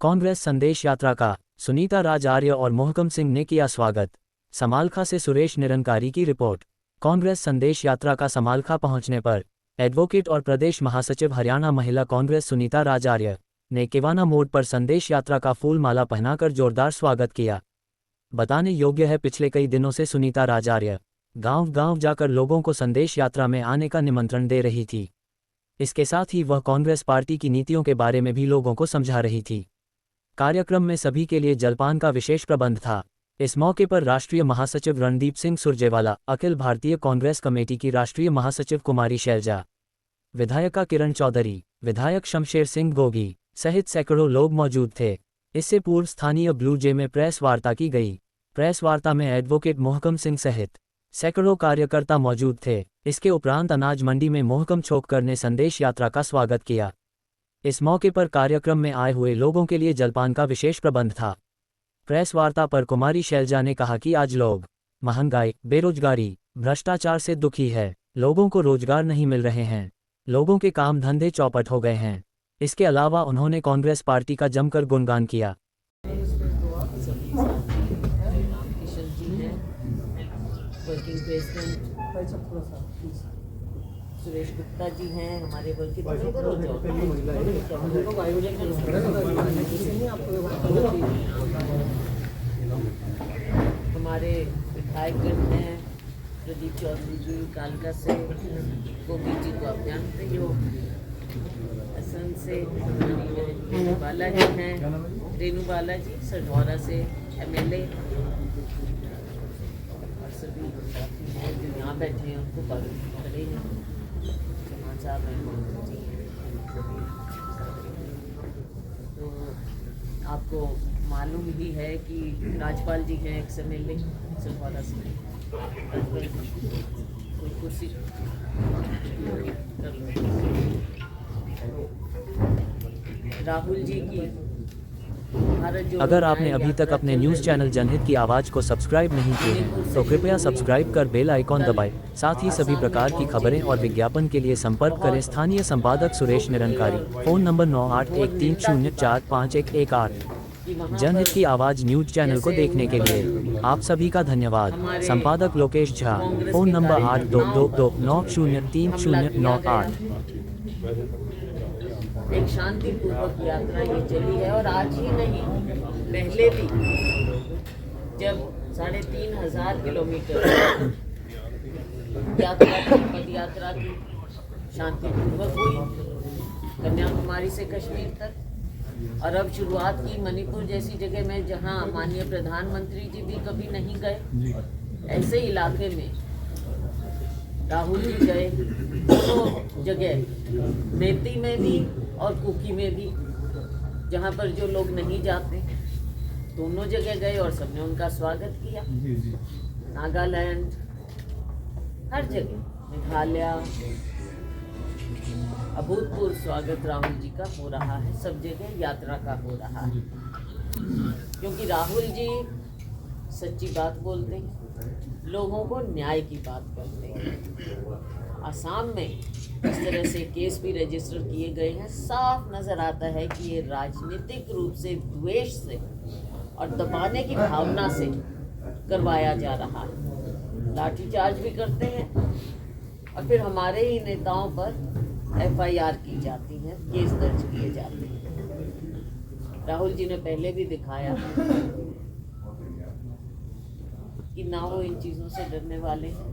कांग्रेस संदेश यात्रा का सुनीता राज आर्य और मोहकम सिंह ने किया स्वागत। समालखा से सुरेश निरंकारी की रिपोर्ट। कांग्रेस संदेश यात्रा का समालखा पहुंचने पर एडवोकेट और प्रदेश महासचिव हरियाणा महिला कांग्रेस सुनीता राज आर्य ने किवाना मोड़ पर संदेश यात्रा का फूल माला पहनाकर जोरदार स्वागत किया। बताने योग्य है, पिछले कई दिनों से सुनीता राज आर्य गांव-गांव जाकर लोगों को संदेश यात्रा में आने का निमंत्रण दे रही थी। इसके साथ ही वह कांग्रेस पार्टी की नीतियों के बारे में भी लोगों को समझा रही थी। कार्यक्रम में सभी के लिए जलपान का विशेष प्रबंध था। इस मौके पर राष्ट्रीय महासचिव रणदीप सिंह सुरजेवाला, अखिल भारतीय कांग्रेस कमेटी की राष्ट्रीय महासचिव कुमारी शैलजा, विधायका किरण चौधरी, विधायक शमशेर सिंह गोगी सहित सैकड़ों लोग मौजूद थे। इससे पूर्व स्थानीय ब्लू जे में प्रेस वार्ता की गई। प्रेस वार्ता में एडवोकेट मोहकम सिंह सहित सैकड़ों कार्यकर्ता मौजूद थे। इसके उपरांत अनाज मंडी में मोहकम छोककर ने संदेश यात्रा का स्वागत किया। इस मौके पर कार्यक्रम में आए हुए लोगों के लिए जलपान का विशेष प्रबंध था। प्रेस वार्ता पर कुमारी शैलजा ने कहा कि आज लोग महंगाई, बेरोजगारी, भ्रष्टाचार से दुखी है। लोगों को रोजगार नहीं मिल रहे हैं, लोगों के काम धंधे चौपट हो गए हैं। इसके अलावा उन्होंने कांग्रेस पार्टी का जमकर गुणगान किया। सुरेश गुप्ता जी हैं हमारे वर्किंग हमारे विधायकगण हैं प्रदीप चौधरी जी कालका से, गोगी जी को आप जानते हो, असम से रेणु बालाजी हैं, रेणु बालाजी सढौरा से MLA, और सभी जो यहाँ बैठे हैं उनको खड़े हैं, साहब हैं। तो आपको मालूम ही है कि राजपाल जी हैं XMLA सलवारा से। कोई कुर्सी राहुल जी की अगर आपने अभी तक अपने न्यूज़ चैनल जनहित की आवाज़ को सब्सक्राइब नहीं किए हैं तो कृपया सब्सक्राइब कर बेल आइकॉन दबाएं। साथ ही सभी प्रकार की खबरें और विज्ञापन के लिए संपर्क करें स्थानीय संपादक सुरेश निरंकारी, फ़ोन नंबर 9813045118। जनहित की आवाज़ न्यूज़ चैनल को देखने के लिए आप सभी का धन्यवाद। संपादक लोकेश झा, फ़ोन नंबर 8222903098। एक शांतिपूर्वक यात्रा ये चली है, और आज ही नहीं पहले भी जब 3500 किलोमीटर यात्रा की, पद यात्रा की शांतिपूर्वक हुई कन्याकुमारी से कश्मीर तक, और अब शुरुआत की मणिपुर जैसी जगह में जहां माननीय प्रधानमंत्री जी भी कभी नहीं गए, ऐसे इलाके में राहुल जी गए। दोनों जगह नेती में भी और कुकी में भी, जहाँ पर जो लोग नहीं जाते, दोनों जगह गए और सबने उनका स्वागत किया। नागालैंड, हर जगह, मेघालय, अभूतपूर्व स्वागत राहुल जी का हो रहा है। सब जगह यात्रा का हो रहा है, क्योंकि राहुल जी सच्ची बात बोलते हैं, लोगों को न्याय की बात करते हैं। असम में इस तरह से केस भी रजिस्टर किए गए हैं, साफ नज़र आता है कि ये राजनीतिक रूप से द्वेष से और दबाने की भावना से करवाया जा रहा है। लाठीचार्ज भी करते हैं और फिर हमारे ही नेताओं पर FIR की जाती है, केस दर्ज किए जाते हैं। राहुल जी ने पहले भी दिखाया कि ना वो इन चीज़ों से डरने वाले हैं।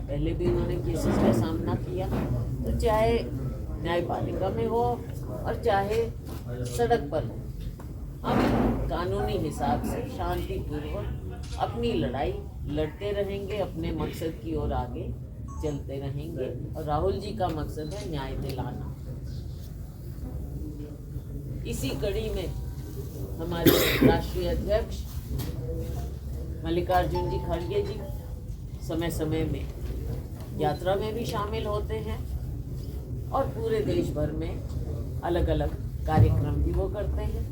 पहले भी उन्होंने केसेस का सामना किया, तो चाहे न्यायपालिका में हो और चाहे सड़क पर हो, हम कानूनी हिसाब से शांतिपूर्वक अपनी लड़ाई लड़ते रहेंगे, अपने मकसद की ओर आगे चलते रहेंगे। और राहुल जी का मकसद है न्याय दिलाना। इसी कड़ी में हमारे राष्ट्रीय अध्यक्ष मल्लिकार्जुन जी खड़गे जी समय समय में यात्रा में भी शामिल होते हैं, और पूरे देश भर में अलग अलग कार्यक्रम भी वो करते हैं।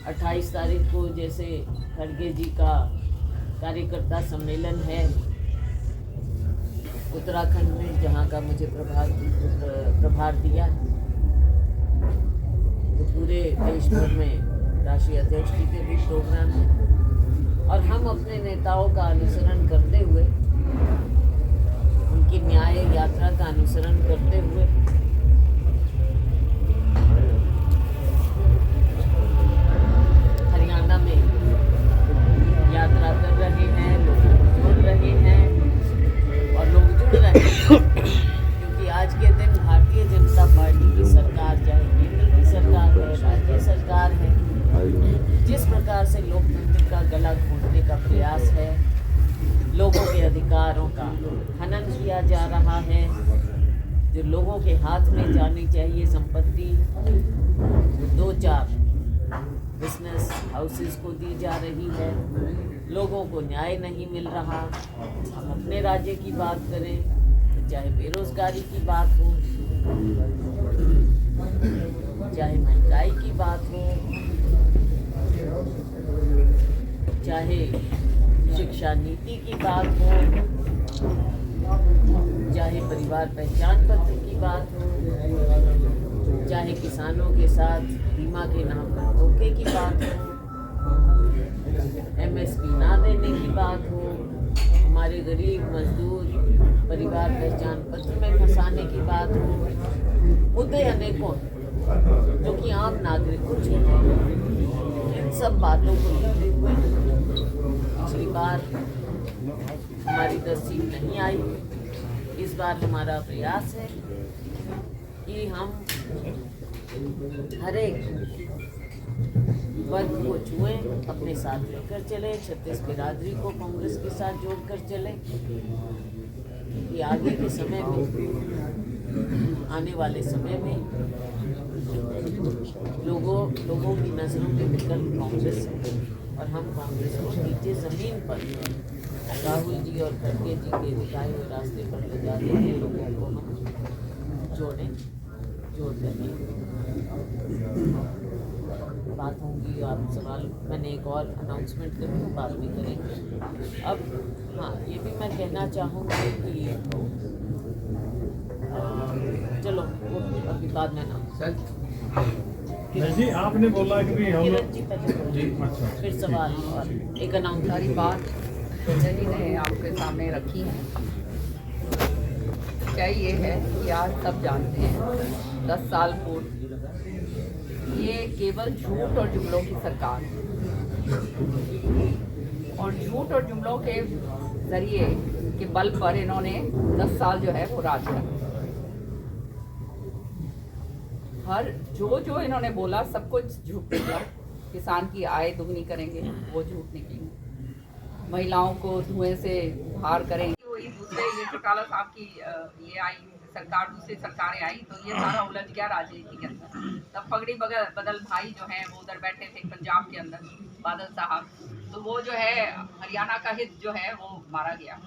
28 तारीख को जैसे खड़गे जी का कार्यकर्ता सम्मेलन है उत्तराखंड में, जहाँ का मुझे प्रभार दिया, पूरे देश भर में राष्ट्रीय अध्यक्ष जी के भी प्रोग्राम हैं और हम अपने नेताओं का अनुसरण करते हुए, उनकी न्याय यात्रा का अनुसरण करते हुए हरियाणा में यात्रा कर रहे हैं, लोगों को जोड़ रहे हैं और लोग जुड़ रहे हैं, क्योंकि आज के दिन भारतीय जनता पार्टी की सरकार, चाहे केंद्र की सरकार है, राज्य सरकार है, जिस प्रकार से लोकतंत्र का गला घोंटने का प्रयास है, लोगों के अधिकारों का हनन किया जा रहा है, जो लोगों के हाथ में जानी चाहिए संपत्ति 2-4 बिजनेस हाउसेस को दी जा रही है, लोगों को न्याय नहीं मिल रहा। हम अपने राज्य की बात करें तो चाहे बेरोजगारी की बात हो, चाहे महंगाई की बात हो, चाहे शिक्षा नीति की बात हो, चाहे परिवार पहचान पत्र की बात हो, चाहे किसानों के साथ बीमा के नाम पर धोखे की बात हो, MSP ना देने की बात हो, हमारे गरीब मजदूर परिवार पहचान पत्र में फंसाने की बात हो, मुद्दे अनेकों जो कि आम नागरिक को छूते हैं। इन सब बातों को लेते हुए पिछली बार हमारी 10 सीट नहीं आई, इस बार हमारा प्रयास है कि हम हर एक वर्ग को छुएं, अपने साथ लेकर चले, छत्तीस बिरादरी को कांग्रेस के साथ जोड़कर चले, कि आगे के समय में, आने वाले समय में लोगों की नज़रों में विकल्प कांग्रेस है और हम कांग्रेस को नीचे ज़मीन पर राहुल जी और खड़गे जी के दिखाए हुए रास्ते पर ले जाते हैं, लोगों को हम जोड़ देंगे। बात होंगी, आप सवाल, मैंने एक और अनाउंसमेंट करी हूँ, बात भी करेंगे। अब हाँ, ये भी मैं कहना चाहूँगी कि चलो वो अभी बाद में ना जी, आपने बोला कि हम जी पहले फिर सवाल और एक अनाउंस सारी बात जी ने आपके सामने रखी है। क्या ये है कि आज सब जानते हैं 10 साल पूर्व ये केवल झूठ और जुमलों की सरकार है और झूठ और जुमलों के जरिए के बल पर इन्होंने 10 साल जो है वो राज किया। हर जो इन्होंने बोला सब कुछ झूठ निकला। किसान की आय दुगनी करेंगे, वो झूठ निकली। महिलाओं को धुएं से बाहर करेंगे, वही दूसरे ये चौटाला साहब की ये आई सरकार, दूसरी सरकारें आई तो ये सारा उलझ गया राजनीति के अंदर। तब पगड़ी बदल भाई जो है वो उधर बैठे थे पंजाब के अंदर, बादल साहब, तो वो जो है हरियाणा का हित जो है वो मारा गया।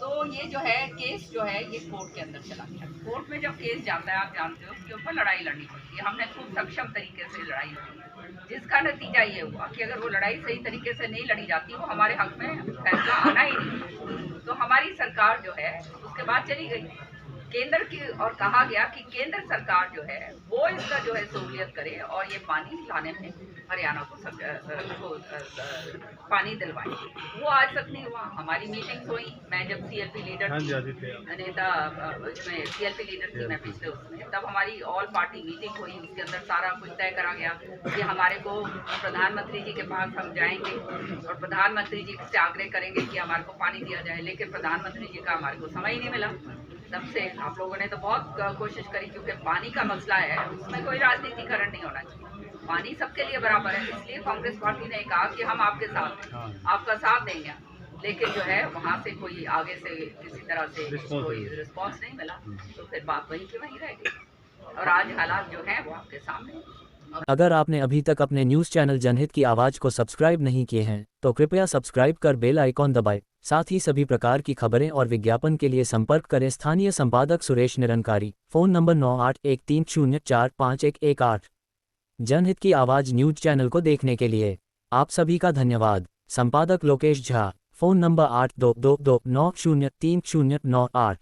तो ये जो है केस जो है ये कोर्ट के अंदर चला गया। कोर्ट में जब केस जाता है, आप जानते हो उसके ऊपर लड़ाई लड़नी पड़ती है। हमने खूब सक्षम तरीके से लड़ाई लड़ी, जिसका नतीजा ये हुआ कि अगर वो लड़ाई सही तरीके से नहीं लड़ी जाती, वो हमारे हक में फैसला आना ही नहीं। तो हमारी सरकार जो है उसके बाद चली गई केंद्र की, और कहा गया कि केंद्र सरकार जो है वो इसका जो है सहूलियत करे और ये पानी लाने में हरियाणा को पानी दिलवाए। वो आज तक नहीं हुआ। हमारी मीटिंग्स हुई, मैं जब CLP लीडर नेता उसमें CLP लीडर थी मैं पिछले उसमें, तब हमारी ऑल पार्टी मीटिंग हुई। उसके अंदर सारा कुछ तय करा गया कि हमारे को प्रधानमंत्री जी के पास हम जाएंगे और प्रधानमंत्री जी से आग्रह करेंगे कि हमारे को पानी दिया जाए, लेकिन प्रधानमंत्री जी का हमारे को समय ही नहीं मिला। तब से आप लोगों ने तो बहुत कोशिश करी, क्योंकि पानी का मसला है, उसमें कोई राजनीतिकरण नहीं होना चाहिए, पानी सबके लिए बराबर है। इसलिए कांग्रेस पार्टी ने कहा कि हम आपके साथ हैं, आपका साथ देंगे, लेकिन जो है वहाँ से कोई आगे से किसी तरह से कोई रिस्पॉन्स नहीं मिला, तो फिर बात वहीं की वहीं रह गई और आज हालात जो है वो आपके सामने हैं। अगर आपने अभी तक अपने न्यूज़ चैनल जनहित की आवाज़ को सब्सक्राइब नहीं किए हैं तो कृपया सब्सक्राइब कर बेल आइकॉन दबाएं। साथ ही सभी प्रकार की खबरें और विज्ञापन के लिए संपर्क करें स्थानीय संपादक सुरेश निरंकारी, फ़ोन नंबर 9813045118। जनहित की आवाज़ न्यूज़ चैनल को देखने के लिए आप सभी का धन्यवाद। संपादक लोकेश झा, फ़ोन नंबर 8222903098।